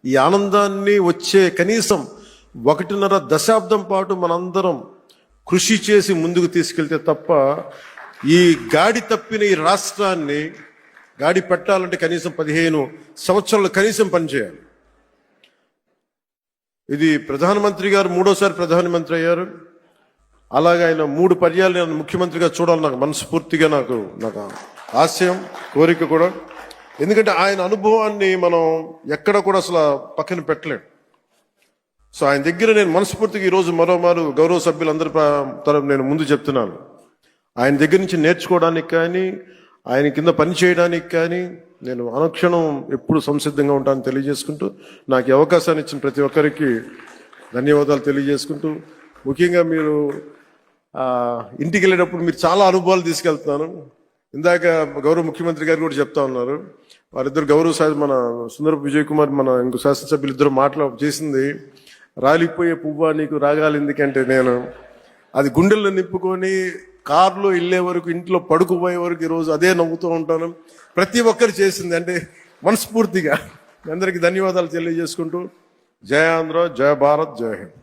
ఈ ఆనందాన్ని వచ్చే కనీసం 1.5 దశాబ్దం పాటు మనందరం కృషి చేసి ముందుకు తీసుకెళ్తే తప్ప ఈ గాడి తప్పిన ఈ రాష్ట్రాన్ని గాడి పెట్టాలంటే కనీసం 15 సంవత్సరాలు కనీసం పనిచేయాలి. ఇది ప్రధానమంత్రి గారు 3వసారి ప్రధానమంత్రి అయ్యారు. అలాగే ఆయన 3 పర్యాలు నేను ముఖ్యమంత్రిగా చూడాలి నాకు మనస్ఫూర్తిగా నాకు ఆశయం, కోరిక కూడా. ఎందుకంటే ఆయన అనుభవాన్ని మనం ఎక్కడ కూడా అసలు పక్కన పెట్టలేం. సో ఆయన దగ్గర నేను మనస్ఫూర్తిగా ఈరోజు మరోమారు గౌరవ సభ్యులందరి తరపు నేను ముందు చెప్తున్నాను, ఆయన దగ్గర నుంచి నేర్చుకోవడానికి కానీ ఆయన కింద పని చేయడానికి కానీ నేను అనుక్షణం ఎప్పుడు సంసిద్ధంగా ఉంటానని తెలియజేసుకుంటూ, నాకు ఈ అవకాశాన్ని ఇచ్చిన ప్రతి ఒక్కరికి ధన్యవాదాలు తెలియజేసుకుంటూ, ముఖ్యంగా మీరు ఇంటికి వెళ్ళేటప్పుడు మీరు చాలా అనుభవాలు తీసుకెళ్తున్నాను. ఇందాక గౌరవ ముఖ్యమంత్రి గారు కూడా చెప్తా ఉన్నారు, వారిద్దరు గౌరవ మన సుందరపు విజయ్ కుమార్ మన ఇంకో శాసనసభ్యులు ఇద్దరు చేసింది, రాలిపోయే పువ్వా నీకు రాగాలి ఎందుకంటే నేను అది గుండెల్లో నింపుకొని కారులో వెళ్ళే వరకు ఇంట్లో పడుకుపోయే వరకు ఈరోజు అదే నవ్వుతూ ఉంటాను. ప్రతి ఒక్కరు చేసింది అంటే మనస్ఫూర్తిగా అందరికీ ధన్యవాదాలు తెలియజేసుకుంటూ, జయ ఆంధ్ర, జయ భారత్, జయ హింద్.